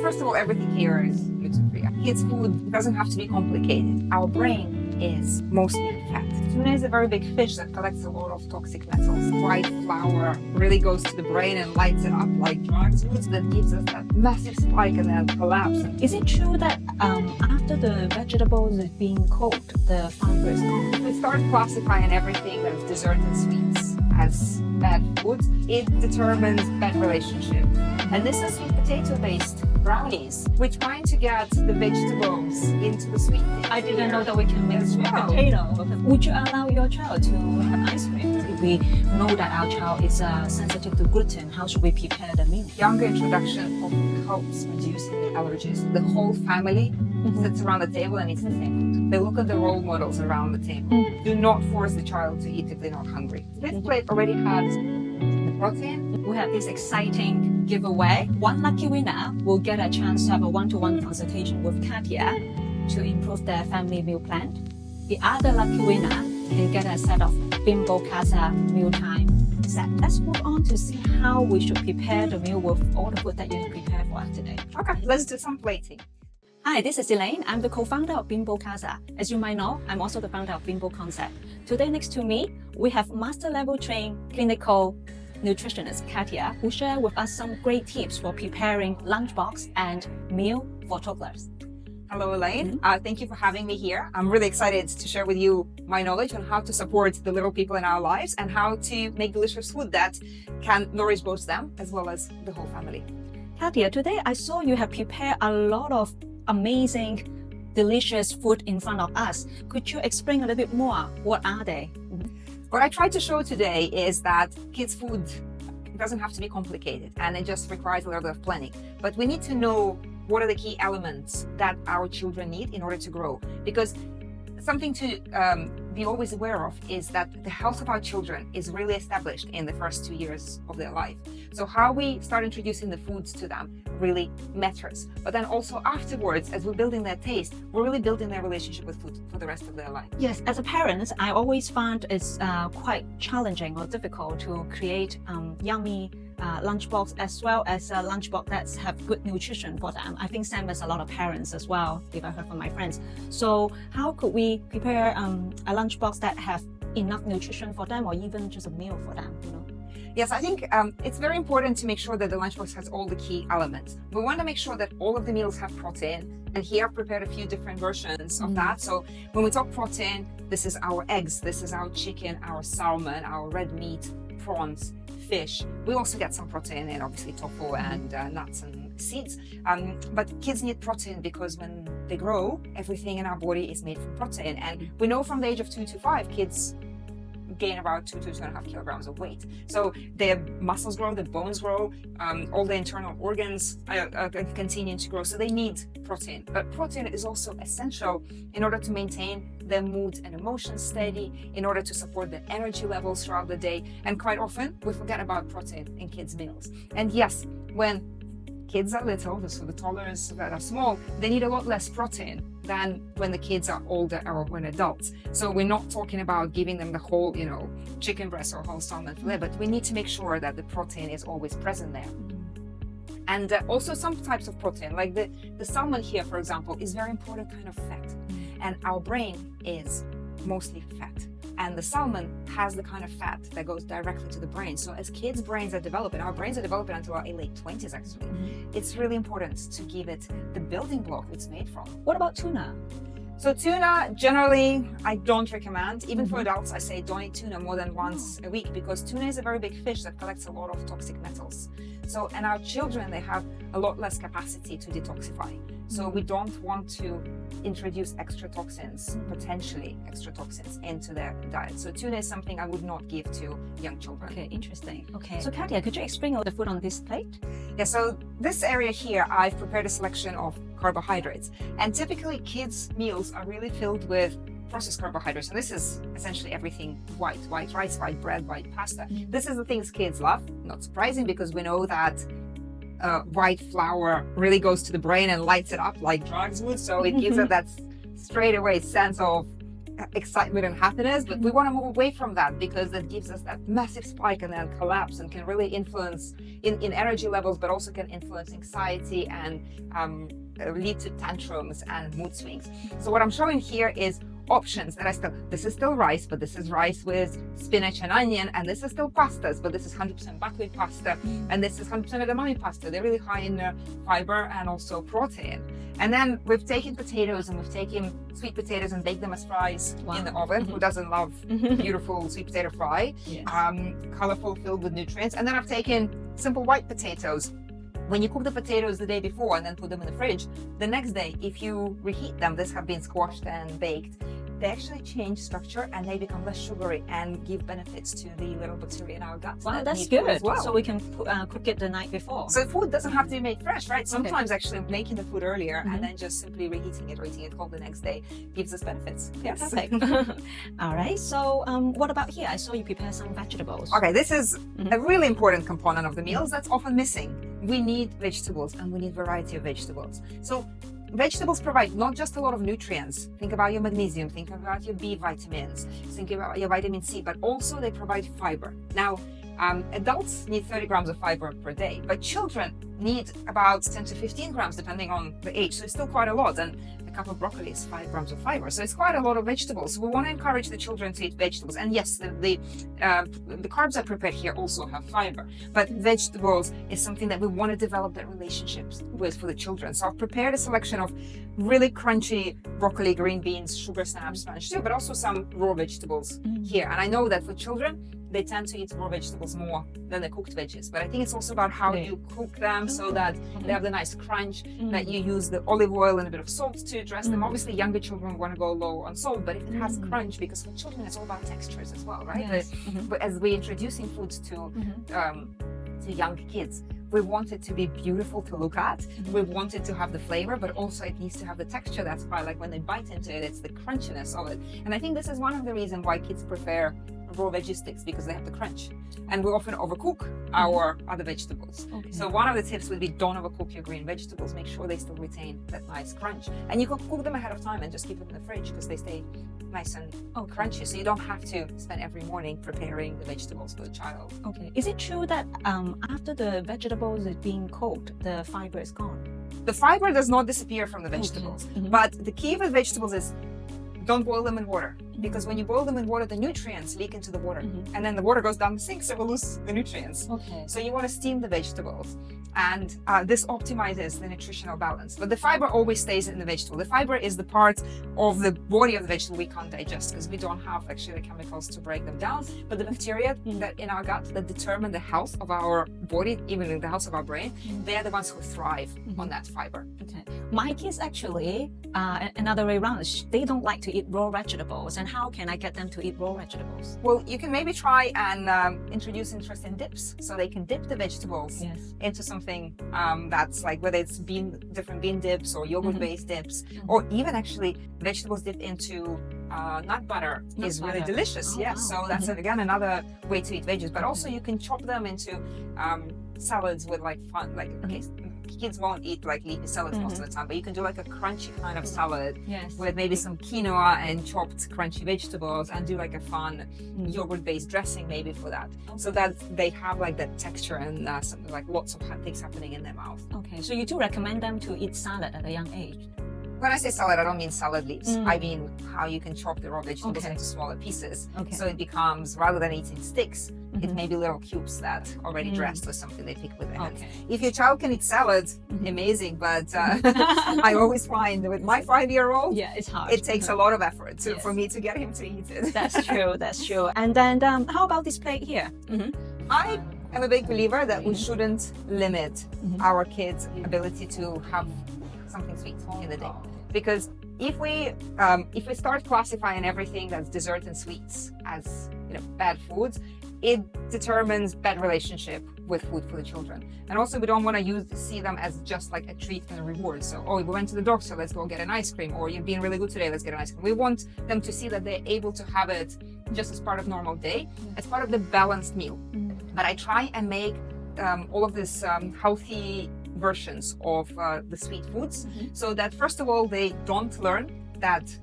first of all, everything here is gluten-free. Kids' food doesn't have to be complicated. Our brain is mostly fat. Tuna is a very big fish that collects a lot of toxic metals. White flour really goes to the brain and lights it up like drugs would. That gives us that massive spike and then collapse. Is it true that after the vegetables is being cooked, the fiber is gone? We start classifying everything that's dessert and sweets as bad food. It determines bad relationship. And this is with potato-based brownies. We're trying to get the vegetables into the sweet things. I didn't know that we can mix with potato. Would you allow your child to have ice cream? If we know that our child is sensitive to gluten, how should we prepare the meal? Younger introduction often helps reducing the allergies. The whole family sits around the table and eats the same food. They look at the role models around the table. Do not force the child to eat if they're not hungry. This plate already has the protein. We have this exciting giveaway. One lucky winner will get a chance to have a one-to-one consultation with Katia to improve their family meal plan. The other lucky winner can get a set of Bimbo Casa mealtime set. Let's move on to see how we should prepare the meal with all the food that you prepared for us today. Okay, let's do some plating. Hi, this is Elaine. I'm the co-founder of Bimbo Casa. As you might know, I'm also the founder of Bimbo Concept. Today next to me, we have master level trained clinical nutritionist Katia, who share with us some great tips for preparing lunchbox and meal for toddlers. Hello, Elaine. Thank you for having me here. I'm really excited to share with you my knowledge on how to support the little people in our lives and how to make delicious food that can nourish both them as well as the whole family. Katia, today I saw you have prepared a lot of amazing, delicious food in front of us. Could you explain a little bit more? What are they? What I tried to show today is that kids' food doesn't have to be complicated and it just requires a little bit of planning. But we need to know what are the key elements that our children need in order to grow. Because something to be always aware of is that the health of our children is really established in the first 2 years of their life. So how we start introducing the foods to them really matters. But then also afterwards, as we're building their taste, we're really building their relationship with food for the rest of their life. Yes, as a parent, I always find it's quite challenging or difficult to create yummy lunchbox as well as a lunchbox that have good nutrition for them. I think same as a lot of parents as well, if I heard from my friends. So how could we prepare a lunchbox that have enough nutrition for them or even just a meal for them, you know? Yes, I think it's very important to make sure that the lunchbox has all the key elements. We want to make sure that all of the meals have protein. And here I've prepared a few different versions of that. So when we talk protein, this is our eggs, this is our chicken, our salmon, our red meat, prawns, fish. We also get some protein in obviously tofu and nuts and seeds. But kids need protein because when they grow, everything in our body is made from protein. And we know from the age of 2 to 5, kids gain about 2 to 2.5 kilograms of weight. So their muscles grow, their bones grow, all the internal organs continue to grow. So they need protein. But protein is also essential in order to maintain their mood and emotions steady, in order to support their energy levels throughout the day. And quite often we forget about protein in kids' meals. And yes, when kids are little, so the toddlers that are small, they need a lot less protein than when the kids are older or when adults. So we're not talking about giving them the whole, chicken breast or whole salmon fillet, but we need to make sure that the protein is always present there. And also some types of protein, like the salmon here, for example, is very important kind of fat. And our brain is mostly fat. And the salmon has the kind of fat that goes directly to the brain. So as kids' brains are developing, our brains are developing until our late 20s actually, it's really important to give it the building block it's made from. What about tuna? So tuna, generally, I don't recommend. Even for adults, I say don't eat tuna more than once a week because tuna is a very big fish that collects a lot of toxic metals. So, and our children, they have a lot less capacity to detoxify. So we don't want to introduce extra toxins, potentially extra toxins into their diet. So tuna is something I would not give to young children. Okay, interesting. Okay. So Katia, could you explain all the food on this plate? Yeah, so this area here, I've prepared a selection of carbohydrates. And typically kids' meals are really filled with processed carbohydrates. And this is essentially everything white rice, white bread, white pasta. This is the things kids love. Not surprising because we know that white flour really goes to the brain and lights it up like drugs would. So it gives us that straight away sense of excitement and happiness, but we want to move away from that because it gives us that massive spike and then collapse and can really influence in energy levels, but also can influence anxiety and lead to tantrums and mood swings. So what I'm showing here is options that this is still rice, but this is rice with spinach and onion, and this is still pastas, but this is 100% buckwheat pasta, and this is 100% edamame pasta. They're really high in fiber and also protein. And then we've taken potatoes and we've taken sweet potatoes and baked them as fries in the oven. Who doesn't love beautiful sweet potato fry? Yes. Colorful, filled with nutrients. And then I've taken simple white potatoes. When you cook the potatoes the day before and then put them in the fridge, the next day, if you reheat them, these have been squashed and baked, they actually change structure and they become less sugary and give benefits to the little bacteria in our gut. Wow, that's good. As well. So we can cook it the night before. So food doesn't have to be made fresh, right? Sometimes actually making the food earlier and then just simply reheating it or eating it cold the next day gives us benefits. Yes. Perfect. All right. So what about here? I saw you prepare some vegetables. Okay, this is a really important component of the meals that's often missing. We need vegetables and we need variety of vegetables. So vegetables provide not just a lot of nutrients. Think about your magnesium, think about your B vitamins, think about your vitamin C, but also they provide fiber. Now, adults need 30 grams of fiber per day, but children need about 10 to 15 grams depending on the age. So it's still quite a lot. And a cup of broccoli is 5 grams of fiber. So it's quite a lot of vegetables. So we want to encourage the children to eat vegetables. And yes, the carbs I prepared here also have fiber, but vegetables is something that we want to develop that relationships with for the children. So I've prepared a selection of really crunchy broccoli, green beans, sugar snaps, Spanish too, but also some raw vegetables here. And I know that for children, they tend to eat raw vegetables more than the cooked veggies. But I think it's also about how you cook them so that they have the nice crunch, that you use the olive oil and a bit of salt to dress them. Obviously, younger children want to go low on salt, but if it has crunch, because for children, it's all about textures as well, right? Yes. But as we're introducing foods to young kids, we want it to be beautiful to look at. We want it to have the flavor, but also it needs to have the texture. That's why, like, when they bite into it, it's the crunchiness of it. And I think this is one of the reasons why kids prefer raw veggie sticks, because they have the crunch, and we often overcook our other vegetables. So one of the tips would be don't overcook your green vegetables. Make sure they still retain that nice crunch, and you can cook them ahead of time and just keep them in the fridge because they stay nice and crunchy, so you don't have to spend every morning preparing the vegetables for the child. Is it true that after the vegetables is being cooked, the fiber is gone? The fiber does not disappear from the vegetables, but the key with vegetables is don't boil them in water, because when you boil them in water, the nutrients leak into the water, and then the water goes down the sink, so we'll lose the nutrients. So you want to steam the vegetables, and this optimizes the nutritional balance. But the fiber always stays in the vegetable. The fiber is the part of the body of the vegetable we can't digest because we don't have actually the chemicals to break them down. But the bacteria that in our gut that determine the health of our body, even in the health of our brain, they're the ones who thrive on that fiber. My kids actually, another way around, they don't like to eat raw vegetables. And how can I get them to eat raw vegetables? Well, you can maybe try and introduce interest in dips. So they can dip the vegetables into something that's like, whether it's different bean dips or yogurt-based dips, or even actually vegetables dipped into nut butter is really delicious. So that's again another way to eat veggies. But also you can chop them into salads with kids won't eat like leafy salads most of the time, but you can do like a crunchy kind of salad with maybe some quinoa and chopped crunchy vegetables, and do like a fun yogurt-based dressing maybe for that, so that they have like that texture and something like lots of things happening in their mouth. So you do recommend them to eat salad at a young age? When I say salad, I don't mean salad leaves. I mean how you can chop the raw vegetables into smaller pieces. So it becomes, rather than eating sticks, it may be little cubes that already dressed with something they pick with their hands. If your child can eat salad, amazing. But I always find with my 5-year-old, it's hard. It takes a lot of effort for me to get him to eat it. That's true. That's true. And then how about this plate here? I am a big believer that we shouldn't limit our kids' ability to have something sweet in the day, because if we start classifying everything that's dessert and sweets as bad foods, it determines bad relationship with food for the children. And also we don't want to see them as just like a treat and a reward. So, we went to the doctor, let's go get an ice cream, or you've been really good today, let's get an ice cream. We want them to see that they're able to have it just as part of normal day, as part of the balanced meal. But I try and make all of this healthy versions of the sweet foods, so that first of all they don't learn that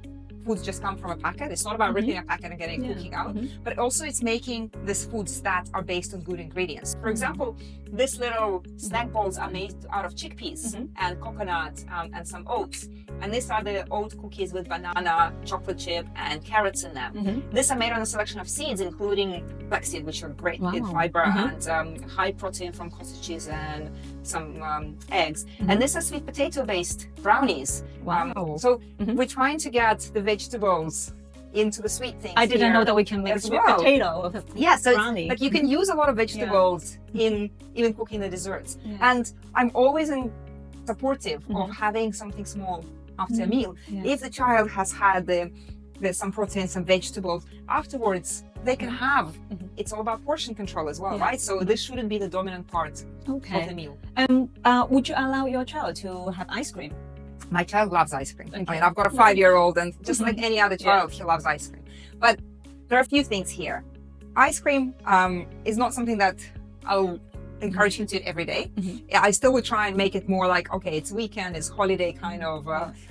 foods just come from a packet. It's not about ripping a packet and getting cooking out, but also it's making these foods that are based on good ingredients. For example, these little snack balls are made out of chickpeas and coconut and some oats. And these are the oat cookies with banana, chocolate chip, and carrots in them. These are made on a selection of seeds, including flaxseed, which are great in fiber, and high protein from cottage cheese and some eggs. And these are sweet potato-based brownies. So we're trying to get the vegetables into the sweet things. I didn't know that we can make sweet potato with a brownie. Like you can use a lot of vegetables in even cooking the desserts. And I'm always supportive of having something small after a meal. If the child has had some protein, some vegetables, afterwards they can have. It's all about portion control as well, right? So this shouldn't be the dominant part of the meal. Would you allow your child to have ice cream? My child loves ice cream. I mean, I've got a 5-year-old, and just like any other child, he loves ice cream. But there are a few things here. Ice cream is not something that I'll encourage him to eat every day. I still would try and make it more like, okay, it's weekend, it's holiday kind of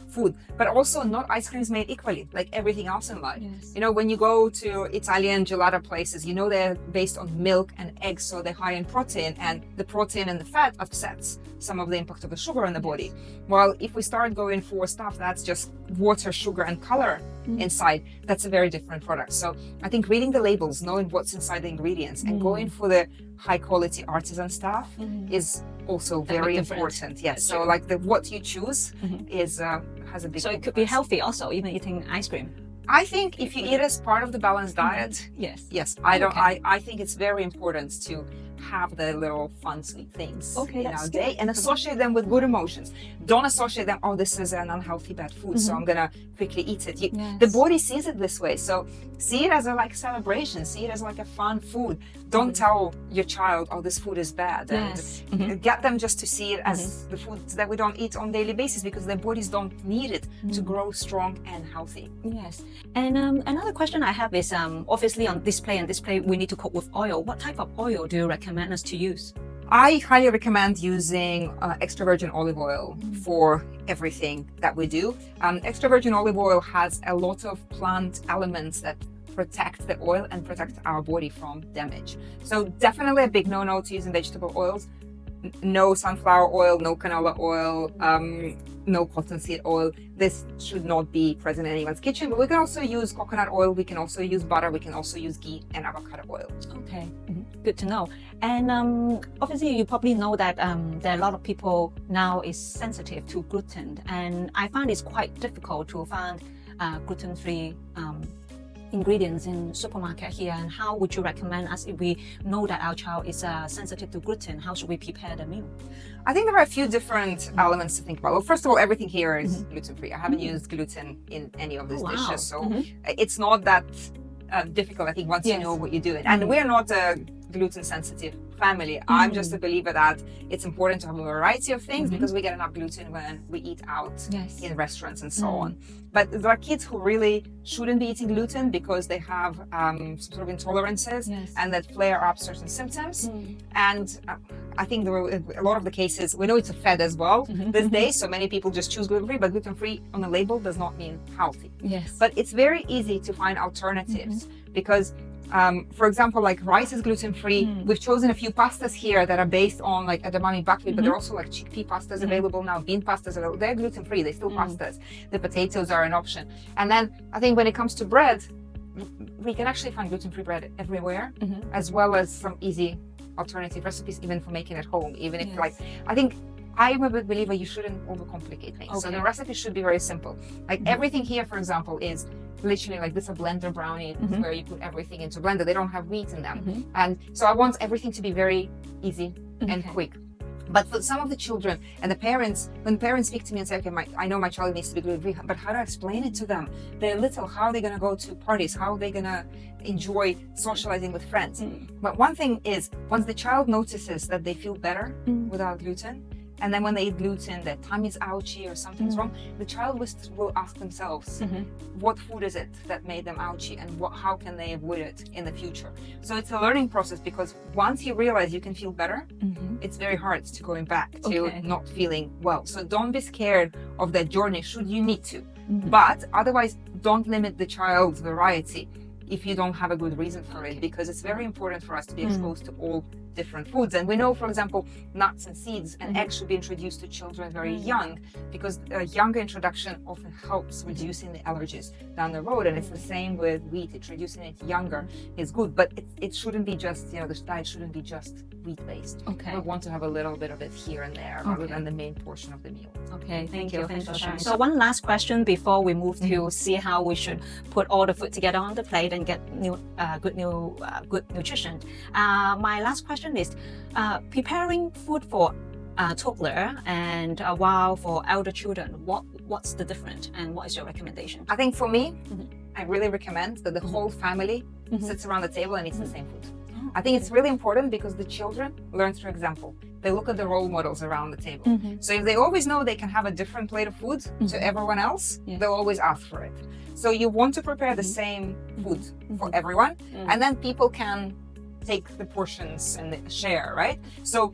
food. But also, not ice cream is made equally, like everything else in life. You know, when you go to Italian gelato places, you know they're based on milk and eggs, so they're high in protein, and the protein and the fat offsets some of the impact of the sugar in the body. While if we start going for stuff that's just water, sugar, and color inside, that's a very different product. So I think reading the labels, knowing what's inside the ingredients, and going for the high quality artisan stuff is also very important. Yes. So like what you choose is has a big. So it could be healthy also, even eating ice cream. I think if you eat as part of the balanced diet, yes. I think it's very important to have the little fun, sweet things in our day and associate them with good emotions. Don't associate them, oh, this is an unhealthy bad food, so I'm gonna quickly eat it. The body sees it this way, so see it as a celebration, see it as like a fun food. Don't tell your child, oh, this food is bad, and get them just to see it as the foods that we don't eat on a daily basis, because their bodies don't need it to grow strong and healthy. Yes. And another question I have is, obviously on display we need to cook with oil. What type of oil do you recommend us to use? I highly recommend using extra virgin olive oil for everything that we do. Extra virgin olive oil has a lot of plant elements that protect the oil and protect our body from damage. So definitely a big no-no to using vegetable oils. No sunflower oil, no canola oil, no cottonseed oil. This should not be present in anyone's kitchen, but we can also use coconut oil, we can also use butter, we can also use ghee and avocado oil. Okay, good to know. And obviously you probably know that there are a lot of people now is sensitive to gluten, and I find it's quite difficult to find gluten-free ingredients in supermarket here. And how would you recommend us if we know that our child is sensitive to gluten? How should we prepare the meal? I think there are a few different elements to think about. Well, first of all, everything here is gluten-free. I haven't used gluten in any of these dishes, so it's not that difficult, I think, once you know what you're doing. And we're not a gluten-sensitive family. I'm just a believer that it's important to have a variety of things because we get enough gluten when we eat out in restaurants and so on. But there are kids who really shouldn't be eating gluten because they have some sort of intolerances and that flare up certain symptoms. And I think there were a lot of the cases, we know it's a fad as well these days, so many people just choose gluten-free, but gluten-free on the label does not mean healthy. But it's very easy to find alternatives because for example, like rice is gluten-free. We've chosen a few pastas here that are based on like edamame buckwheat, but they're also like chickpea pastas available now, bean pastas available. They're gluten-free, they're still pastas. The potatoes are an option. And then I think when it comes to bread, we can actually find gluten-free bread everywhere, as well as some easy alternative recipes, even for making at home. Even if like, I think I'm a big believer you shouldn't overcomplicate things. So the recipe should be very simple. Like everything here, for example, is literally like this, a blender brownie where you put everything into blender. They don't have wheat in them. And so I want everything to be very easy and quick. But for some of the children and the parents, when parents speak to me and say, okay, I know my child needs to be gluten-free, but how do I explain it to them? They're little, how are they going to go to parties? How are they going to enjoy socializing with friends? But one thing is, once the child notices that they feel better without gluten, and then when they eat gluten, their tummy is ouchy or something's wrong, the child will ask themselves, what food is it that made them ouchy, and how can they avoid it in the future? So it's a learning process, because once you realize you can feel better, it's very hard to going back to not feeling well. So don't be scared of that journey should you need to. But otherwise, don't limit the child's variety if you don't have a good reason for it, because it's very important for us to be exposed to all different foods. And we know, for example, nuts and seeds and eggs should be introduced to children very young, because a younger introduction often helps reducing the allergies down the road. And it's the same with wheat. Introducing it younger is good, but it shouldn't be just, the diet shouldn't be just wheat based. Okay. We want to have a little bit of it here and there rather than the main portion of the meal. Okay, thank you. Thanks for sharing. So one last question before we move to see how we should put all the food together on the plate and get good nutrition. My last question is preparing food for toddler and while for elder children. What's the difference and what is your recommendation? I think for me, I really recommend that the whole family sits around the table and eats the same food. I think it's really important because the children learn through example. They look at the role models around the table. So if they always know they can have a different plate of food to everyone else, they'll always ask for it. So you want to prepare the same food for everyone, and then people can take the portions and share, right? So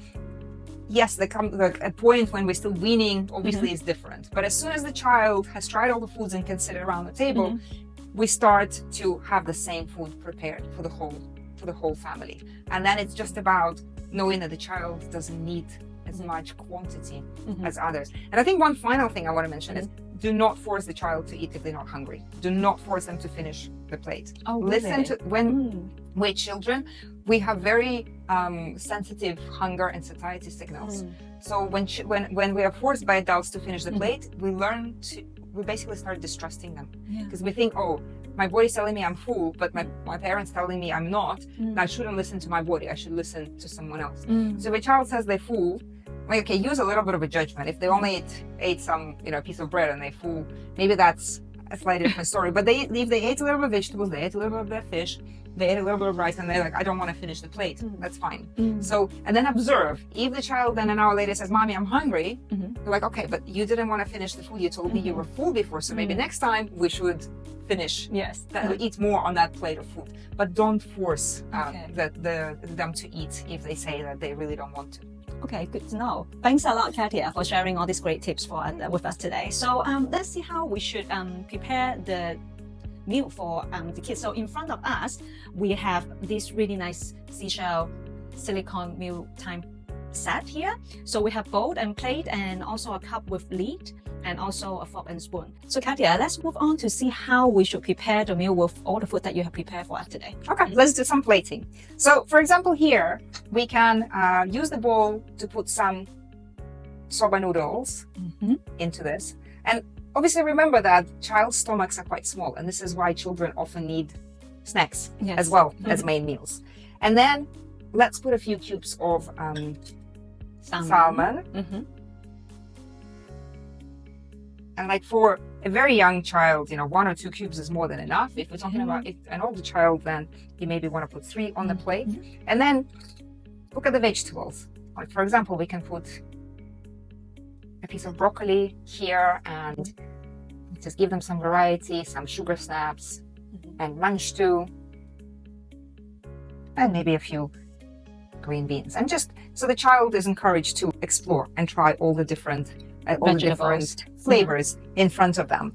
yes, there comes a point when we're still weaning, obviously is different. But as soon as the child has tried all the foods and can sit around the table, we start to have the same food prepared for the whole family. And then it's just about knowing that the child doesn't need as much quantity as others. And I think one final thing I want to mention is do not force the child to eat if they're not hungry. Do not force them to finish the plate. Listen to when we're children, we have very sensitive hunger and satiety signals. So when we are forced by adults to finish the plate, we basically start distrusting them, because we think, oh, my body's telling me I'm full, but my parents telling me I'm not. I shouldn't listen to my body. I should listen to someone else. So if a child says they're full, like, okay, use a little bit of a judgment. If they only ate some, piece of bread and they're full, maybe that's a slightly different story. But if they ate a little bit of vegetables, they ate a little bit of their fish, they ate a little bit of rice, and they're like, I don't want to finish the plate. That's fine. So, and then observe. If the child then an hour later says, Mommy, I'm hungry, you're like, okay, but you didn't want to finish the food. You told me you were full before, so maybe next time we should finish. Eat more on that plate of food. But don't force them to eat if they say that they really don't want to. Okay, good to know. Thanks a lot, Katia, for sharing all these great tips with us today. So let's see how we should prepare the meal for the kids. So in front of us, we have this really nice seashell silicone mealtime set here. So we have bowl and plate and also a cup with lid and also a fork and spoon. So Katia, let's move on to see how we should prepare the meal with all the food that you have prepared for us today. Okay, let's do some plating. So for example, here we can use the bowl to put some soba noodles into this. And obviously remember that child's stomachs are quite small, and this is why children often need snacks as well as main meals. And then let's put a few cubes of salmon. And like for a very young child, 1 or 2 cubes is more than enough. If we're talking about an older child, then you maybe want to put 3 on the plate. And then look at the vegetables. Like for example, we can put a piece of broccoli here and just give them some variety, some sugar snaps and lunch too. And maybe a few green beans. And just so the child is encouraged to explore and try all the different flavors in front of them.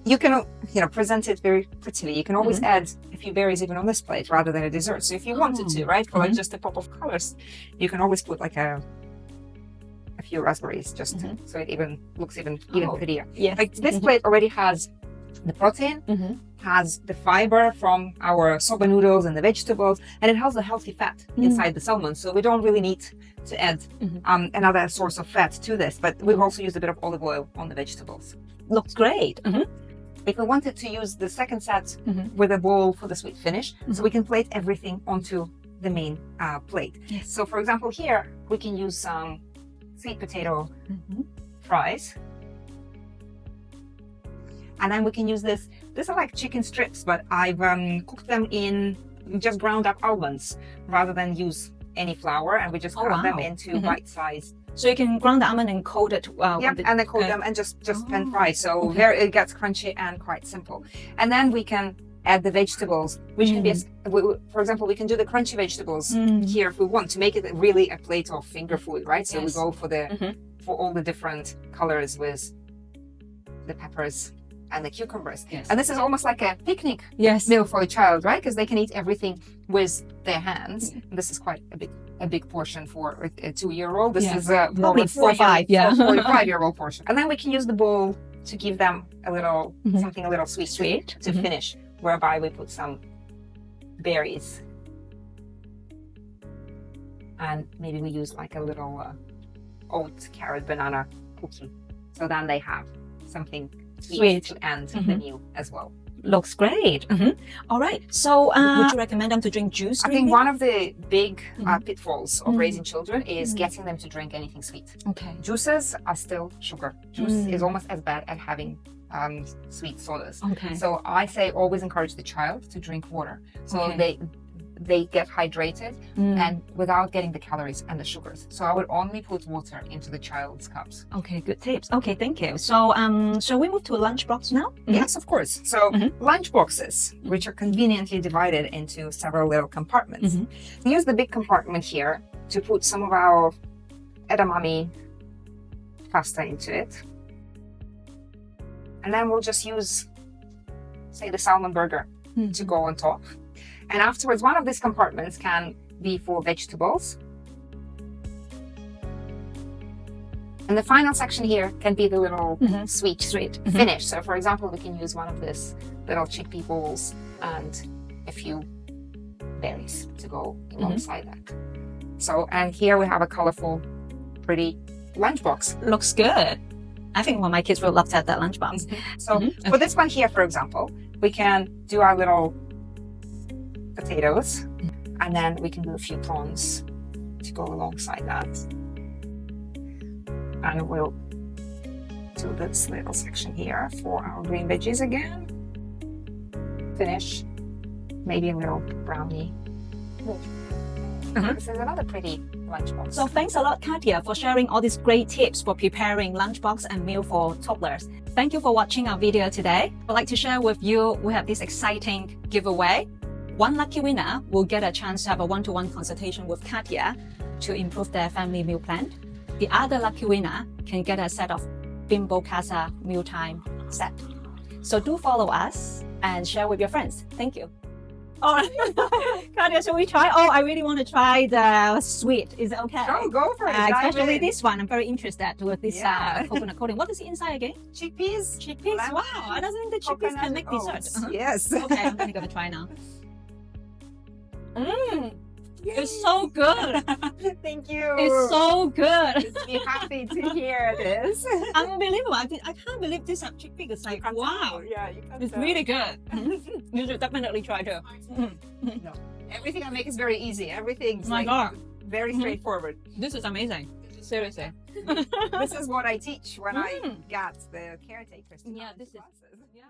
You can, present it very prettily. You can always add a few berries even on this plate rather than a dessert. So if you wanted to, right, for like just a pop of colors, you can always put like a few raspberries just so it even looks even prettier. Like this plate already has the protein, has the fiber from our soba noodles and the vegetables, and it has the healthy fat inside the salmon. So we don't really need to add another source of fat to this, but we've also used a bit of olive oil on the vegetables. Looks great. If we wanted to use the second set with a bowl for the sweet finish, so we can plate everything onto the main plate. So for example, here we can use some sweet potato fries. And then we can use this. These are like chicken strips, but I've cooked them in just ground up almonds rather than use any flour, and we just cut them into bite-sized. So you can grind the almond and coat it. And then coat them and just pan fry. So it gets crunchy and quite simple. And then we can add the vegetables, which can be, for example, we can do the crunchy vegetables here if we want to make it really a plate of finger food, right? So we go for all the different colors with the peppers and the cucumbers. Yes. And this is almost like a picnic Yes. meal for a child, right? Because they can eat everything with their hands. And this is quite a big portion for a 2-year-old. This is Probably 4 or 5, yeah. 4 or 5-year-old portion. And then we can use the bowl to give them a little something a little sweet to finish, whereby we put some berries, and maybe we use like a little oat, carrot, banana cookie. So then they have something sweet to end the meal as well. Looks great. All right. So, would you recommend them to drink juice? I think one of the big pitfalls of raising children is getting them to drink anything sweet. Okay. Juices are still sugar. Juice is almost as bad as having sweet sodas. Okay. So I say always encourage the child to drink water. So they get hydrated and without getting the calories and the sugars. So I would only put water into the child's cups. Okay, good tips. Okay, thank you. So, shall we move to a lunchbox now? Yes, of course. So lunch boxes, which are conveniently divided into several little compartments. We use the big compartment here to put some of our edamame pasta into it. And then we'll just use, say, the salmon burger to go on top. And afterwards, one of these compartments can be for vegetables. And the final section here can be the little sweet finish. So for example, we can use one of these little chickpea bowls and a few berries to go alongside that. So, and here we have a colorful, pretty lunchbox. Looks good. I think one of my kids will love that lunchbox. So for this one here, for example, we can do our little potatoes, and then we can do a few prawns to go alongside that. And we'll do this little section here for our green veggies again. Finish, maybe a little brownie. This is another pretty lunchbox. So thanks a lot, Katia, for sharing all these great tips for preparing lunchbox and meal for toddlers. Thank you for watching our video today. I'd like to share with you, we have this exciting giveaway. One lucky winner will get a chance to have a one-to-one consultation with Katia to improve their family meal plan. The other lucky winner can get a set of Bimbo Casa mealtime set. So do follow us and share with your friends. Thank you. All right. Katia, shall we try? Oh, I really want to try the sweet. Is it okay? Oh, go for it. Especially this one. I'm very interested with this coconut coating. What is the inside again? Chickpeas. Chickpeas. Lemon, wow. I don't think the chickpeas can make dessert. Yes. Okay, I'm going to try now. It's so good. Thank you. It's so good. Just be happy to hear this. Unbelievable. I can't believe this chickpea. It's like, wow. Yeah, you can It's tell. really good. You should definitely try too. No, everything I make is very easy. Everything's My God. very straightforward. This is amazing. Seriously. This is what I teach when I got the caretakers to Yeah, come to this is- classes. Yeah.